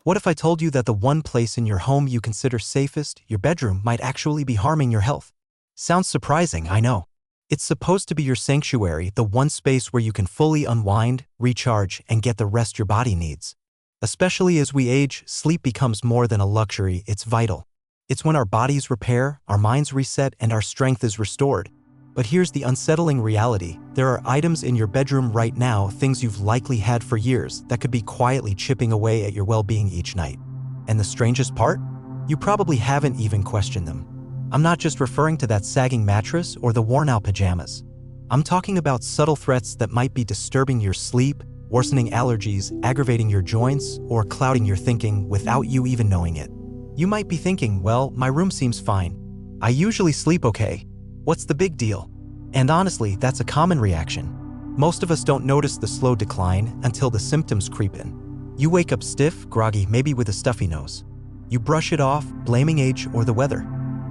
What if I told you that the one place in your home you consider safest, your bedroom, might actually be harming your health? Sounds surprising, I know. It's supposed to be your sanctuary, the one space where you can fully unwind, recharge, and get the rest your body needs. Especially as we age, sleep becomes more than a luxury, it's vital. It's when our bodies repair, our minds reset, and our strength is restored. But here's the unsettling reality. There are items in your bedroom right now, things you've likely had for years, that could be quietly chipping away at your well-being each night. And the strangest part? You probably haven't even questioned them. I'm not just referring to that sagging mattress or the worn-out pajamas. I'm talking about subtle threats that might be disturbing your sleep, worsening allergies, aggravating your joints, or clouding your thinking without you even knowing it. You might be thinking, well, my room seems fine. I usually sleep okay. What's the big deal? And honestly, that's a common reaction. Most of us don't notice the slow decline until the symptoms creep in. You wake up stiff, groggy, maybe with a stuffy nose. You brush it off, blaming age or the weather.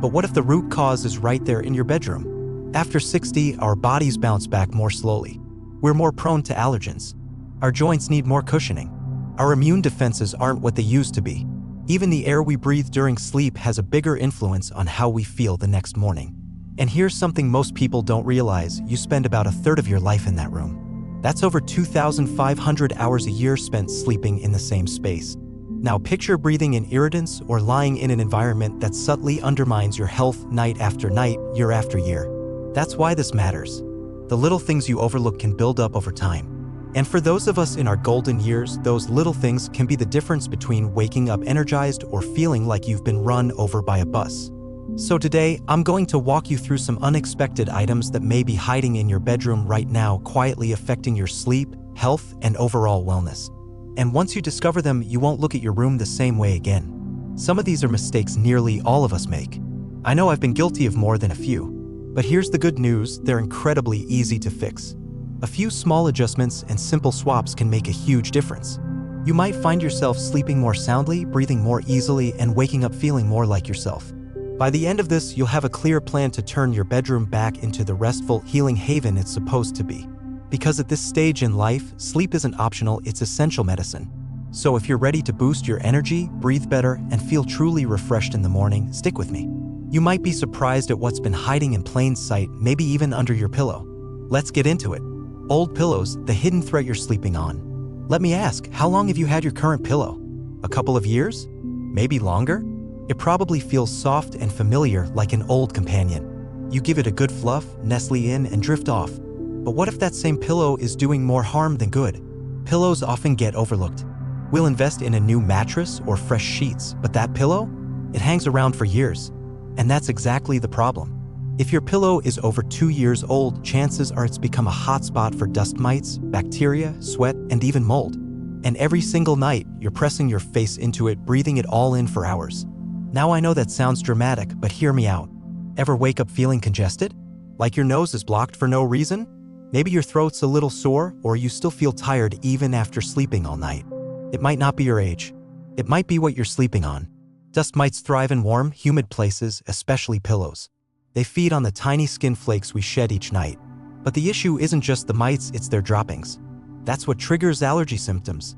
But what if the root cause is right there in your bedroom? After 60, our bodies bounce back more slowly. We're more prone to allergens. Our joints need more cushioning. Our immune defenses aren't what they used to be. Even the air we breathe during sleep has a bigger influence on how we feel the next morning. And here's something most people don't realize: you spend about a third of your life in that room. That's over 2,500 hours a year spent sleeping in the same space. Now picture breathing in irritants or lying in an environment that subtly undermines your health night after night, year after year. That's why this matters. The little things you overlook can build up over time. And for those of us in our golden years, those little things can be the difference between waking up energized or feeling like you've been run over by a bus. So today, I'm going to walk you through some unexpected items that may be hiding in your bedroom right now, quietly affecting your sleep, health, and overall wellness. And once you discover them, you won't look at your room the same way again. Some of these are mistakes nearly all of us make. I know I've been guilty of more than a few. But here's the good news: they're incredibly easy to fix. A few small adjustments and simple swaps can make a huge difference. You might find yourself sleeping more soundly, breathing more easily, and waking up feeling more like yourself. By the end of this, you'll have a clear plan to turn your bedroom back into the restful, healing haven it's supposed to be. Because at this stage in life, sleep isn't optional, it's essential medicine. So if you're ready to boost your energy, breathe better, and feel truly refreshed in the morning, stick with me. You might be surprised at what's been hiding in plain sight, maybe even under your pillow. Let's get into it. Old pillows, the hidden threat you're sleeping on. Let me ask, how long have you had your current pillow? A couple of years? Maybe longer? It probably feels soft and familiar, like an old companion. You give it a good fluff, nestle in, and drift off. But what if that same pillow is doing more harm than good? Pillows often get overlooked. We'll invest in a new mattress or fresh sheets, but that pillow? It hangs around for years. And that's exactly the problem. If your pillow is over 2 years old, chances are it's become a hotspot for dust mites, bacteria, sweat, and even mold. And every single night, you're pressing your face into it, breathing it all in for hours. Now I know that sounds dramatic, but hear me out. Ever wake up feeling congested? Like your nose is blocked for no reason? Maybe your throat's a little sore, or you still feel tired even after sleeping all night. It might not be your age. It might be what you're sleeping on. Dust mites thrive in warm, humid places, especially pillows. They feed on the tiny skin flakes we shed each night. But the issue isn't just the mites, it's their droppings. That's what triggers allergy symptoms.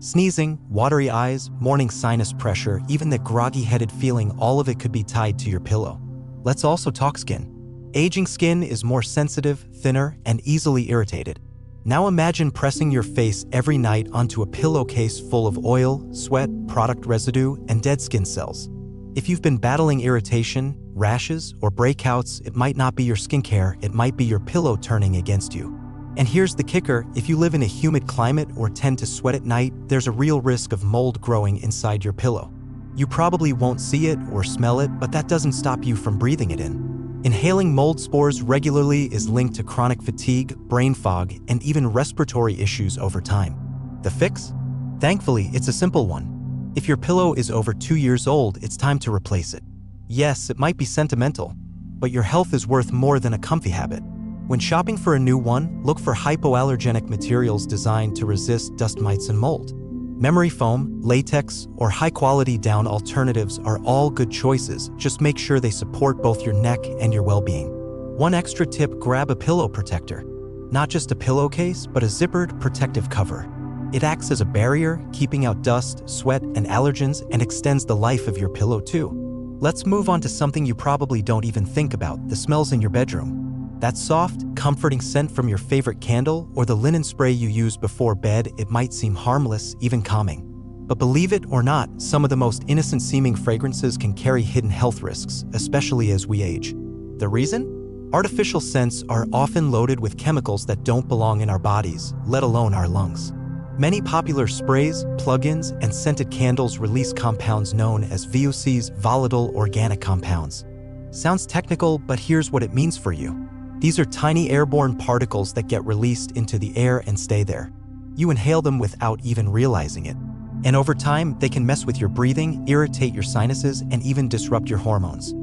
Sneezing, watery eyes, morning sinus pressure, even that groggy-headed feeling, all of it could be tied to your pillow. Let's also talk skin. Aging skin is more sensitive, thinner, and easily irritated. Now imagine pressing your face every night onto a pillowcase full of oil, sweat, product residue, and dead skin cells. If you've been battling irritation, rashes, or breakouts, it might not be your skincare, it might be your pillow turning against you. And here's the kicker: if you live in a humid climate or tend to sweat at night, there's a real risk of mold growing inside your pillow. You probably won't see it or smell it, but that doesn't stop you from breathing it in. Inhaling mold spores regularly is linked to chronic fatigue, brain fog, and even respiratory issues over time. The fix? Thankfully, it's a simple one. If your pillow is over 2 years old, it's time to replace it. Yes, it might be sentimental, but your health is worth more than a comfy habit. When shopping for a new one, look for hypoallergenic materials designed to resist dust mites and mold. Memory foam, latex, or high-quality down alternatives are all good choices. Just make sure they support both your neck and your well-being. One extra tip: grab a pillow protector. Not just a pillowcase, but a zippered protective cover. It acts as a barrier, keeping out dust, sweat, and allergens, and extends the life of your pillow too. Let's move on to something you probably don't even think about: the smells in your bedroom. That soft, comforting scent from your favorite candle or the linen spray you use before bed. It might seem harmless, even calming. But believe it or not, some of the most innocent-seeming fragrances can carry hidden health risks, especially as we age. The reason? Artificial scents are often loaded with chemicals that don't belong in our bodies, let alone our lungs. Many popular sprays, plug-ins, and scented candles release compounds known as VOCs, volatile organic compounds. Sounds technical, but here's what it means for you. These are tiny airborne particles that get released into the air and stay there. You inhale them without even realizing it. And over time, they can mess with your breathing, irritate your sinuses, and even disrupt your hormones.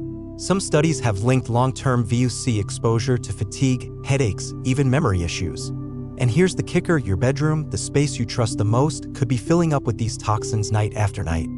Some studies have linked long-term VOC exposure to fatigue, headaches, even memory issues. And here's the kicker: your bedroom, the space you trust the most, could be filling up with these toxins night after night.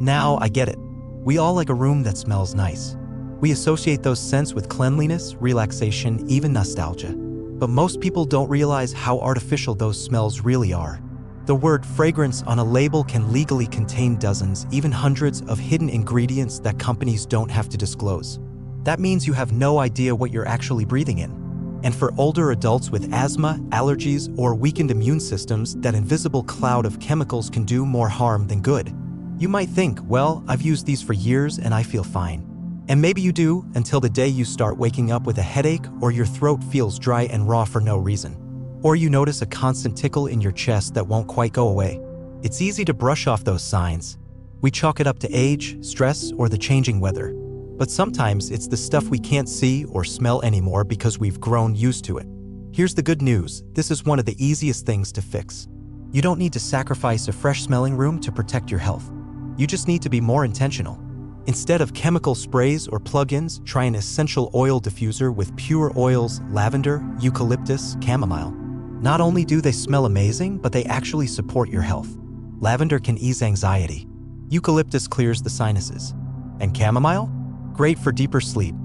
Now, I get it. We all like a room that smells nice. We associate those scents with cleanliness, relaxation, even nostalgia. But most people don't realize how artificial those smells really are. The word fragrance on a label can legally contain dozens, even hundreds of hidden ingredients that companies don't have to disclose. That means you have no idea what you're actually breathing in. And for older adults with asthma, allergies, or weakened immune systems, that invisible cloud of chemicals can do more harm than good. You might think, well, I've used these for years and I feel fine. And maybe you do, until the day you start waking up with a headache, or your throat feels dry and raw for no reason. Or you notice a constant tickle in your chest that won't quite go away. It's easy to brush off those signs. We chalk it up to age, stress, or the changing weather. But sometimes it's the stuff we can't see or smell anymore because we've grown used to it. Here's the good news: this is one of the easiest things to fix. You don't need to sacrifice a fresh-smelling room to protect your health. You just need to be more intentional. Instead of chemical sprays or plug-ins, try an essential oil diffuser with pure oils: lavender, eucalyptus, chamomile. Not only do they smell amazing, but they actually support your health. Lavender can ease anxiety. Eucalyptus clears the sinuses. And chamomile? Great for deeper sleep.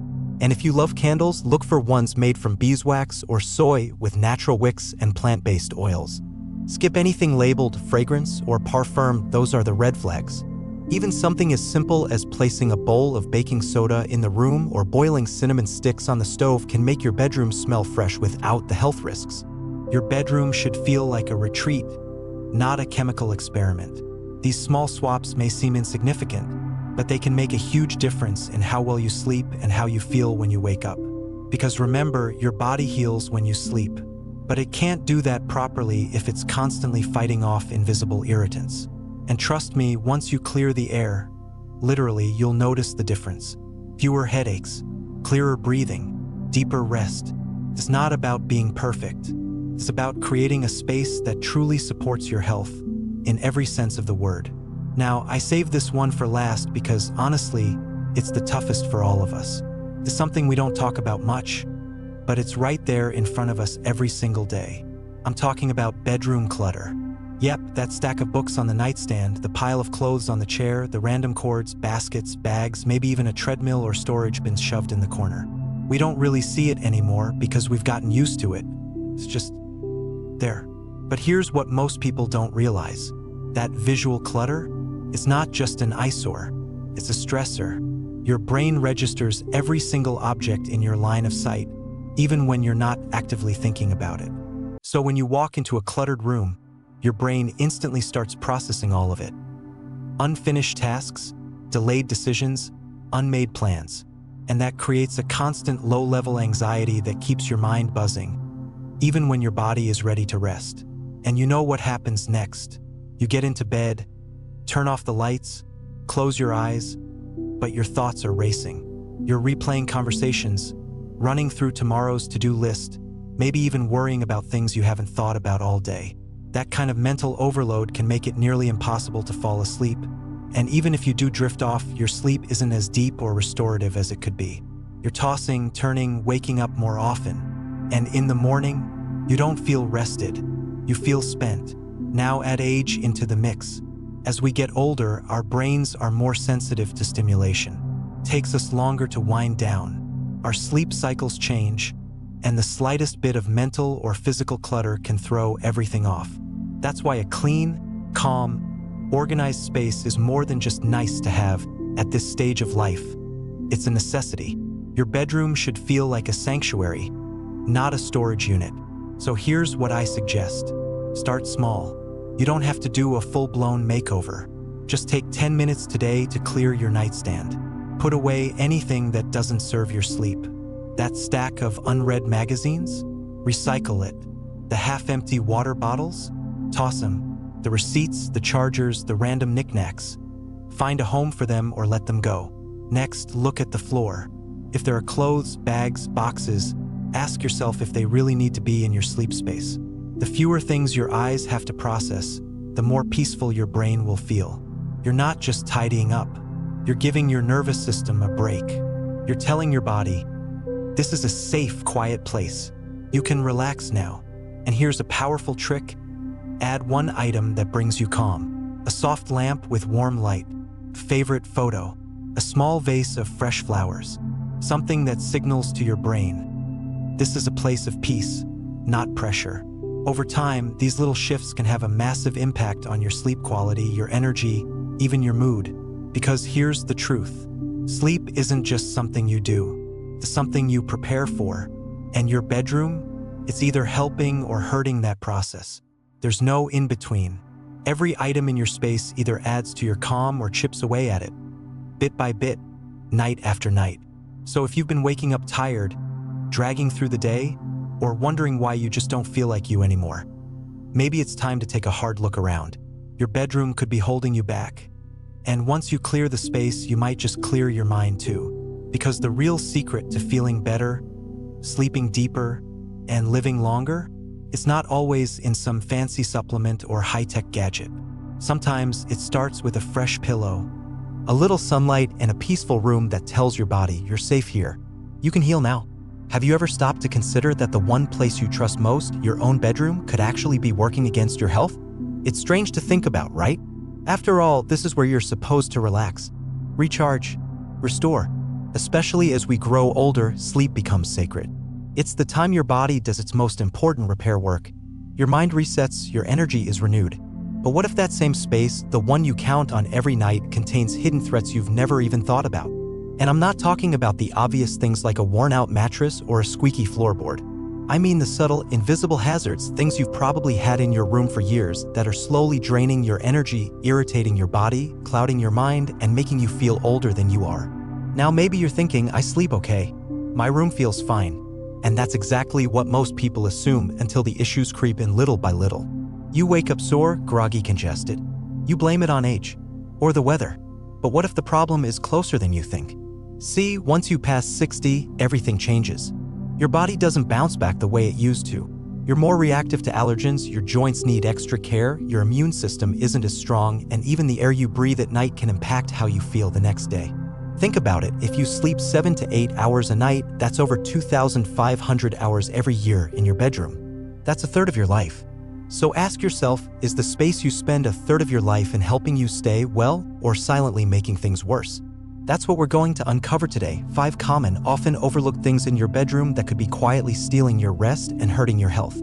And if you love candles, look for ones made from beeswax or soy with natural wicks and plant-based oils. Skip anything labeled fragrance or parfum; those are the red flags. Even something as simple as placing a bowl of baking soda in the room or boiling cinnamon sticks on the stove can make your bedroom smell fresh without the health risks. Your bedroom should feel like a retreat, not a chemical experiment. These small swaps may seem insignificant, but they can make a huge difference in how well you sleep and how you feel when you wake up. Because remember, your body heals when you sleep, but it can't do that properly if it's constantly fighting off invisible irritants. And trust me, once you clear the air, literally, you'll notice the difference. Fewer headaches, clearer breathing, deeper rest. It's not about being perfect. It's about creating a space that truly supports your health, in every sense of the word. Now, I saved this one for last because, honestly, it's the toughest for all of us. It's something we don't talk about much, but it's right there in front of us every single day. I'm talking about bedroom clutter. Yep, that stack of books on the nightstand, the pile of clothes on the chair, the random cords, baskets, bags, maybe even a treadmill or storage bin shoved in the corner. We don't really see it anymore because we've gotten used to it. It's just there. But here's what most people don't realize. That visual clutter is not just an eyesore, it's a stressor. Your brain registers every single object in your line of sight, even when you're not actively thinking about it. So when you walk into a cluttered room, your brain instantly starts processing all of it. Unfinished tasks, delayed decisions, unmade plans. And that creates a constant low-level anxiety that keeps your mind buzzing, even when your body is ready to rest. And you know what happens next. You get into bed, turn off the lights, close your eyes, but your thoughts are racing. You're replaying conversations, running through tomorrow's to-do list, maybe even worrying about things you haven't thought about all day. That kind of mental overload can make it nearly impossible to fall asleep. And even if you do drift off, your sleep isn't as deep or restorative as it could be. You're tossing, turning, waking up more often. And in the morning, you don't feel rested. You feel spent. Now add age into the mix. As we get older, our brains are more sensitive to stimulation. It takes us longer to wind down. Our sleep cycles change, and the slightest bit of mental or physical clutter can throw everything off. That's why a clean, calm, organized space is more than just nice to have at this stage of life. It's a necessity. Your bedroom should feel like a sanctuary, not a storage unit. So here's what I suggest. Start small. You don't have to do a full-blown makeover. Just take 10 minutes today to clear your nightstand. Put away anything that doesn't serve your sleep. That stack of unread magazines? Recycle it. The half-empty water bottles? Toss them. The receipts, the chargers, the random knickknacks. Find a home for them or let them go. Next, look at the floor. If there are clothes, bags, boxes, ask yourself if they really need to be in your sleep space. The fewer things your eyes have to process, the more peaceful your brain will feel. You're not just tidying up. You're giving your nervous system a break. You're telling your body, this is a safe, quiet place. You can relax now. And here's a powerful trick. Add one item that brings you calm. A soft lamp with warm light. Favorite photo. A small vase of fresh flowers. Something that signals to your brain. This is a place of peace, not pressure. Over time, these little shifts can have a massive impact on your sleep quality, your energy, even your mood. Because here's the truth. Sleep isn't just something you do. It's something you prepare for. And your bedroom, it's either helping or hurting that process. There's no in-between. Every item in your space either adds to your calm or chips away at it, bit by bit, night after night. So if you've been waking up tired, dragging through the day, or wondering why you just don't feel like you anymore, maybe it's time to take a hard look around. Your bedroom could be holding you back. And once you clear the space, you might just clear your mind too. Because the real secret to feeling better, sleeping deeper, and living longer, it's not always in some fancy supplement or high-tech gadget. Sometimes it starts with a fresh pillow, a little sunlight, and a peaceful room that tells your body you're safe here. You can heal now. Have you ever stopped to consider that the one place you trust most, your own bedroom, could actually be working against your health? It's strange to think about, right? After all, this is where you're supposed to relax, recharge, restore. Especially as we grow older, sleep becomes sacred. It's the time your body does its most important repair work. Your mind resets, your energy is renewed. But what if that same space, the one you count on every night, contains hidden threats you've never even thought about? And I'm not talking about the obvious things like a worn-out mattress or a squeaky floorboard. I mean the subtle, invisible hazards, things you've probably had in your room for years that are slowly draining your energy, irritating your body, clouding your mind, and making you feel older than you are. Now maybe you're thinking, I sleep okay. My room feels fine. And that's exactly what most people assume until the issues creep in little by little. You wake up sore, groggy, congested. You blame it on age or the weather. But what if the problem is closer than you think? See, once you pass 60, everything changes. Your body doesn't bounce back the way it used to. You're more reactive to allergens, your joints need extra care, your immune system isn't as strong, and even the air you breathe at night can impact how you feel the next day. Think about it, if you sleep 7 to 8 hours a night, that's over 2,500 hours every year in your bedroom. That's a third of your life. So ask yourself, is the space you spend a third of your life in helping you stay well or silently making things worse? That's what we're going to uncover today, 5 common, often overlooked things in your bedroom that could be quietly stealing your rest and hurting your health.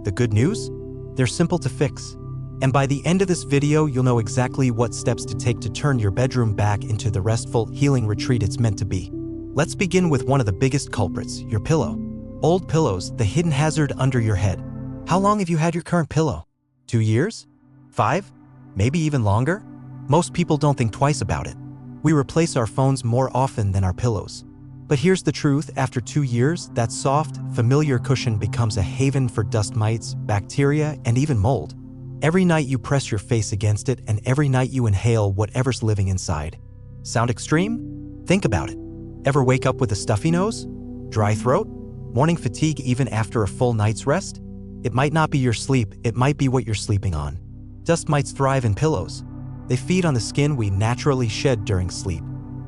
The good news? They're simple to fix. And by the end of this video, you'll know exactly what steps to take to turn your bedroom back into the restful, healing retreat it's meant to be. Let's begin with one of the biggest culprits, your pillow. Old pillows, the hidden hazard under your head. How long have you had your current pillow? 2 years? 5? Maybe even longer? Most people don't think twice about it. We replace our phones more often than our pillows. But here's the truth, after 2 years, that soft, familiar cushion becomes a haven for dust mites, bacteria, and even mold. Every night you press your face against it, and every night you inhale whatever's living inside. Sound extreme? Think about it. Ever wake up with a stuffy nose? Dry throat? Morning fatigue even after a full night's rest? It might not be your sleep, it might be what you're sleeping on. Dust mites thrive in pillows. They feed on the skin we naturally shed during sleep,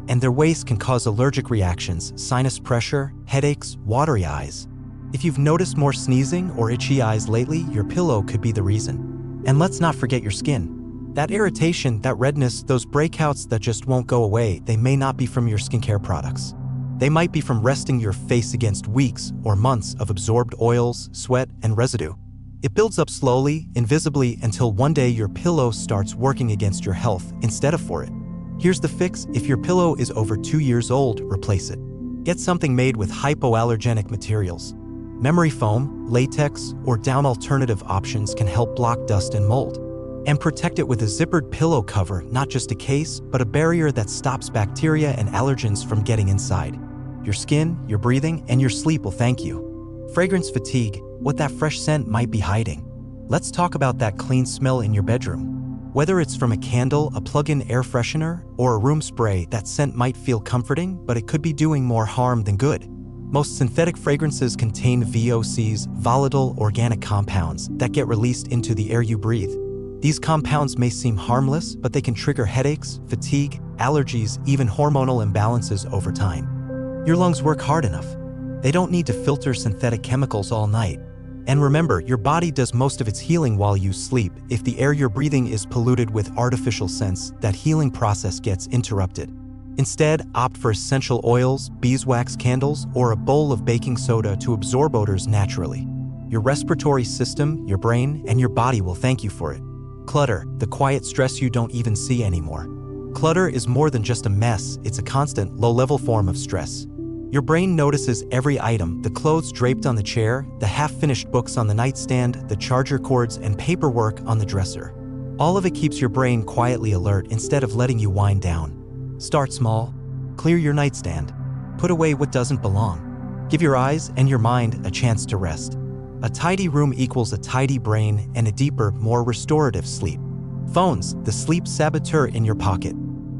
and their waste can cause allergic reactions, sinus pressure, headaches, watery eyes. If you've noticed more sneezing or itchy eyes lately, your pillow could be the reason. And let's not forget your skin. That irritation, that redness, those breakouts that just won't go away, they may not be from your skincare products. They might be from resting your face against weeks or months of absorbed oils, sweat, and residue. It builds up slowly, invisibly, until one day your pillow starts working against your health instead of for it. Here's the fix: if your pillow is over 2 years old, replace it. Get something made with hypoallergenic materials. Memory foam, latex, or down alternative options can help block dust and mold. And protect it with a zippered pillow cover, not just a case, but a barrier that stops bacteria and allergens from getting inside. Your skin, your breathing, and your sleep will thank you. Fragrance fatigue, what that fresh scent might be hiding. Let's talk about that clean smell in your bedroom. Whether it's from a candle, a plug-in air freshener, or a room spray, that scent might feel comforting, but it could be doing more harm than good. Most synthetic fragrances contain VOCs, volatile organic compounds, that get released into the air you breathe. These compounds may seem harmless, but they can trigger headaches, fatigue, allergies, even hormonal imbalances over time. Your lungs work hard enough. They don't need to filter synthetic chemicals all night. And remember, your body does most of its healing while you sleep. If the air you're breathing is polluted with artificial scents, that healing process gets interrupted. Instead, opt for essential oils, beeswax candles, or a bowl of baking soda to absorb odors naturally. Your respiratory system, your brain, and your body will thank you for it. Clutter, the quiet stress you don't even see anymore. Clutter is more than just a mess, it's a constant, low-level form of stress. Your brain notices every item: the clothes draped on the chair, the half-finished books on the nightstand, the charger cords and paperwork on the dresser. All of it keeps your brain quietly alert instead of letting you wind down. Start small. Clear your nightstand. Put away what doesn't belong. Give your eyes and your mind a chance to rest. A tidy room equals a tidy brain and a deeper, more restorative sleep. Phones, the sleep saboteur in your pocket.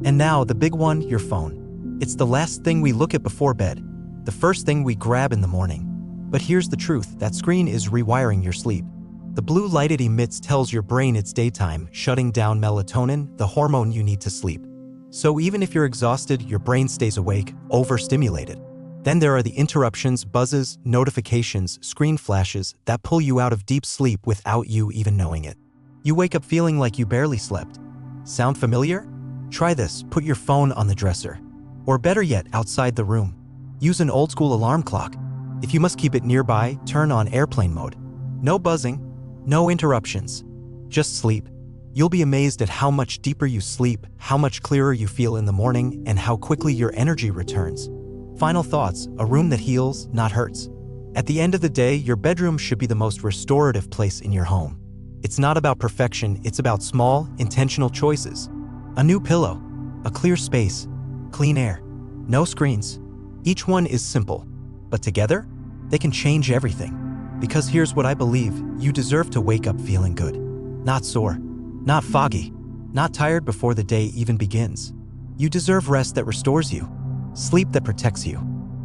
And now the big one, your phone. It's the last thing we look at before bed, the first thing we grab in the morning. But here's the truth: that screen is rewiring your sleep. The blue light it emits tells your brain it's daytime, shutting down melatonin, the hormone you need to sleep. So even if you're exhausted, your brain stays awake, overstimulated. Then there are the interruptions, buzzes, notifications, screen flashes that pull you out of deep sleep without you even knowing it. You wake up feeling like you barely slept. Sound familiar? Try this: put your phone on the dresser. Or better yet, outside the room. Use an old-school alarm clock. If you must keep it nearby, turn on airplane mode. No buzzing, no interruptions. Just sleep. You'll be amazed at how much deeper you sleep, how much clearer you feel in the morning, and how quickly your energy returns. Final thoughts: a room that heals, not hurts. At the end of the day, your bedroom should be the most restorative place in your home. It's not about perfection, it's about small, intentional choices. A new pillow, a clear space, clean air, no screens. Each one is simple, but together, they can change everything. Because here's what I believe: you deserve to wake up feeling good. Not sore, not foggy, not tired before the day even begins. You deserve rest that restores you, sleep that protects you,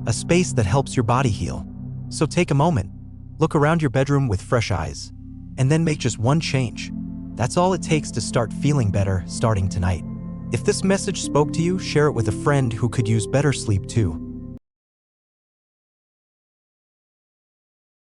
a space that helps your body heal. So take a moment, look around your bedroom with fresh eyes, and then make just one change. That's all it takes to start feeling better starting tonight. If this message spoke to you, share it with a friend who could use better sleep too.